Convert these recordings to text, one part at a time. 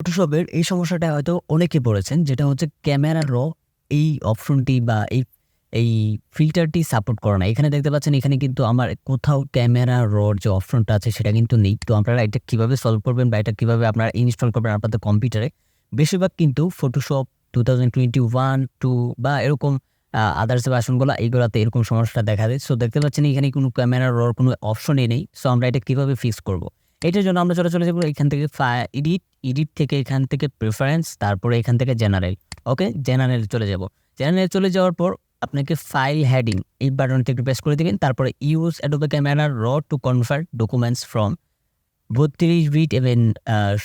ফটোশপের এই সমস্যাটা হয়তো অনেকে পড়েছেন, যেটা হচ্ছে ক্যামেরা র এই অপশনটি বা এই ফিল্টারটি সাপোর্ট করে না। এখানে দেখতে পাচ্ছেন, এখানে কিন্তু আমার কোথাও ক্যামেরা র যে অপশনটা আছে সেটা কিন্তু নেই। তো আপনারা এটা কিভাবে সলভ করবেন বা এটা কিভাবে আপনারা ইনস্টল করবেন আপনাদের কম্পিউটারে? বেশিরভাগ কিন্তু ফটোশপ 2021, 2 বা এরকম আদার্স যে ভার্সনগুলা এইগুলাতে এরকম সমস্যাটা দেখা দেয়। সো দেখতে পাচ্ছেন এখানে কোনো ক্যামেরা রর কোনো অপশনই নেই। সো আমরা এটা কিভাবে ফিক্স করব? এটার জন্য আমরা চলে যাব এখান থেকে এডিট, এডিট থেকে এখান থেকে প্রেফারেন্স, তারপরে এখান থেকে জেনারেল। ওকে? জেনারেল চলে যাব। জেনারেল চলে যাওয়ার পর আপনাকে ফাইল হেডিং এই বাটনটা একটু প্রেস করে দিবেন। তারপরে ইউজ অ্যাডোবে ক্যামেরা র to convert documents from 32 bit এবং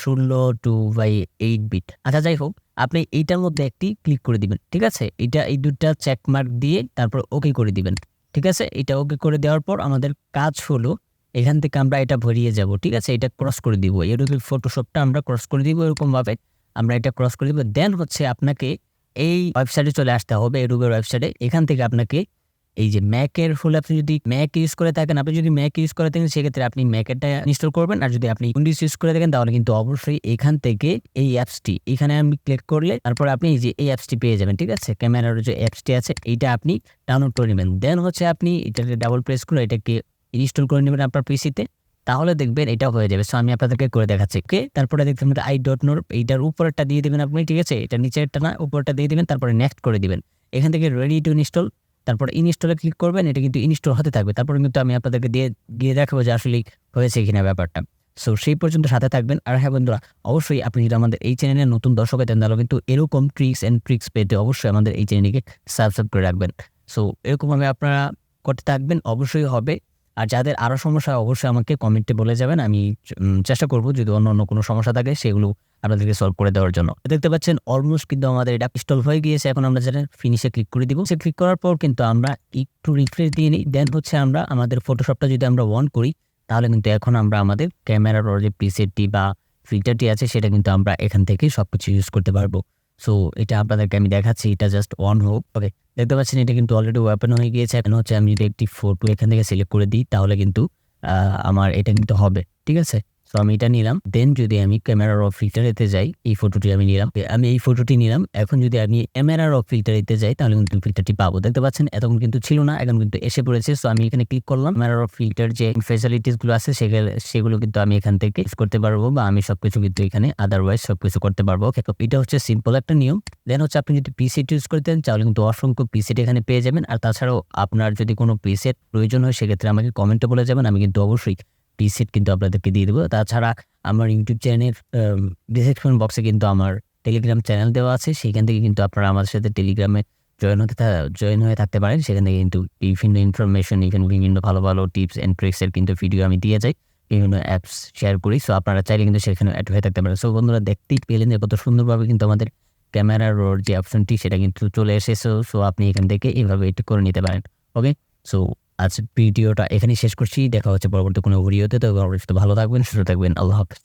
16 টু বাই 8 বিট। আচ্ছা, যাই হোক, আপনি এইটার মধ্যে একটি ক্লিক করে দিবেন। ঠিক আছে? এই ২ টা চেক মার্ক দিয়ে তারপর ওকে করে দিবেন। ঠিক আছে? এটা ওকে করে দেওয়ার পর আমাদের কাজ হলো এখান থেকে আমরা এটা ভরিয়ে যাব। ঠিক আছে? এটা ক্রস করে দিব। Adobe Photoshopটা আমরা ক্রস করে দিব এরকমভাবে। আমরা এটা ক্রস করে দিব। দেন হচ্ছে আপনাকে এই ওয়েবসাইটে চলে আসতে হবে, Adobe এর ওয়েবসাইটে। এখান থেকে আপনাকে এই যে ম্যাকের হলে আপনি যদি ম্যাক ইউজ করে থাকেন, আপনি যদি ম্যাক ইউজ করে থাকেন সেক্ষেত্রে আপনি ম্যাকেরটা ইনস্টল করবেন। আর যদি আপনি উইন্ডোজ ইউজ করে থাকেন তাহলে কিন্তু অবশ্যই এখান থেকে এই অ্যাপসটি এখানে আমি ক্লিক করলে তারপরে আপনি এই যে এই অ্যাপসটি পেয়ে যাবেন। ঠিক আছে? ক্যামেরার যে অ্যাপসটি আছে এইটা আপনি ডাউনলোড করে নেবেন। দেন হচ্ছে আপনি এটাকে ডাবল প্রেস করে এটাকে ইনস্টল করে নেবেন আপনার পিসিতে। তাহলে দেখবেন এটা হয়ে যাবে। সো আমি আপনাদেরকে করে দেখাচ্ছি। ওকে? তারপরে দেখতে পাবেন I.Node এইটার উপরেরটা দিয়ে দিবেন আপনি। ঠিক আছে? এটা নিচেরটা না, উপরেরটা দিয়ে দিবেন। তারপরে নেক্সট করে দিবেন। এখান থেকে রেডি টু ইনস্টল, তারপরে ইনস্টলে ক্লিক করবেন। এটা কিন্তু ইনস্টল হতে থাকবে। তারপরে কিন্তু আমি আপনাদেরকে গিয়ে দেখাবো যে আসলেই হয়েছে কিনা ব্যাপারটা। সো সেই পর্যন্ত সাথে থাকবেন। আর হ্যাঁ বন্ধুরা, অবশ্যই আপনি যদি আমাদের এই চ্যানেলের নতুন দর্শক হতেন তাহলে কিন্তু এরকম ট্রিক্স পেতে অবশ্যই আমাদের এই চ্যানেলটিকে সাবস্ক্রাইব করে রাখবেন। সো এরকমভাবে আপনারা করতে থাকবেন, অবশ্যই হবে। আর যাদের আরো সমস্যা হয় অবশ্যই আমাকে কমেন্টে বলে যাবেন। আমি চেষ্টা করব যদি অন্য কোনো সমস্যা থাকে সেগুলো আপনাদেরকে সলভ করে দেওয়ার জন্য। দেখতে পাচ্ছেন অলমোস্ট কিন্তু আমাদের এটা ইনস্টল হয়ে গিয়েছে। এখন আমরা যেটা ফিনিশে ক্লিক করে দিব। সে ক্লিক করার পর কিন্তু আমরা একটু রিফ্রেশ দিয়ে নিই। দেন হচ্ছে আমরা আমাদের ফটোশপটা যদি আমরা অন করি তাহলে কিন্তু এখন আমরা আমাদের ক্যামেরার যে প্রিসেটটি বা ফিল্টারটি আছে সেটা কিন্তু আমরা এখান থেকে সবকিছু ইউজ করতে পারবো। সো এটা আপনাদেরকে আমি দেখাচ্ছি। এটা জাস্ট অন হোক। ওকে? দেখতে পাচ্ছেন এটা কিন্তু অলরেডি ওপেন হয়ে গিয়েছে। এখন হচ্ছে আমি যদি একটি ফটো এখান থেকে সিলেক্ট করে দিই তাহলে কিন্তু আমার এটা কিন্তু হবে। ঠিক আছে? সো আমি এটা নিলাম। দেন যদি আমি ক্যামেরা র ফিল্টারেতে যাই, এই ফটোটি আমি নিলাম। আমি এই ফটোটি নিলাম। এখন যদি আমি ক্যামেরা র ফিল্টারেতে যাই তাহলে কিন্তু ফিল্টারটি পাবো। দেখতে পাচ্ছেন এতক্ষণ কিন্তু ছিল না, এখন কিন্তু এসে পড়েছে। সো আমি এখানে ক্লিক করলাম। ক্যামেরা র ফিল্টার যে ফ্যাসিলিটিস গুলো আছে সেগুলো কিন্তু আমি এখান থেকে ইউজ করতে পারবো বা আমি সবকিছু কিন্তু এখানে আদারওয়াইজ সবকিছু করতে পারবো। ওকে? তো এটা হচ্ছে সিম্পল একটা নিয়ম। দেন হচ্ছে আপনি যদি প্রিসেট ইউজ করতেন তাহলে কিন্তু অসংখ্য প্রিসেট এখানে পেয়ে যাবেন। আর তাছাড়াও আপনার যদি কোনো প্রিসেট প্রয়োজন হয় সেক্ষেত্রে আমাকে কমেন্টে বলে যাবেন। আমি কিন্তু অবশ্যই প্রিসেট কিন্তু আপনাদেরকে দিয়ে দেবো। তাছাড়া আমার ইউটিউব চ্যানেলের ডেসক্রিপশন বক্সে কিন্তু আমার টেলিগ্রাম চ্যানেল দেওয়া আছে। সেখান থেকে কিন্তু আপনারা আমাদের সাথে টেলিগ্রামে জয়েন হয়ে থাকতে পারেন। সেখান থেকে কিন্তু বিভিন্ন ইনফরমেশন, বিভিন্ন ভালো, ভালো টিপস অ্যান্ড ট্রিক্স এর কিন্তু ভিডিও আমি দিয়ে যাই। বিভিন্ন অ্যাপস শেয়ার করি। সো আপনারা চাইলে কিন্তু সেখানে এড হয়ে থাকতে পারেন। সো বন্ধুরা, দেখতেই পেলেন যে কত সুন্দরভাবে কিন্তু আমাদের ক্যামেরা রোর যে অপশনটি সেটা কিন্তু চলে এসেছে। সো আপনি এখান থেকে এভাবে এটা করে নিতে পারেন। ওকে? সো আজকের ভিডিওটা এখানেই শেষ করছি। দেখা হচ্ছে পরবর্তী কোনো ভিডিওতে। তো ভালো থাকবেন, সুস্থ থাকবেন। আল্লাহ হাফেজ।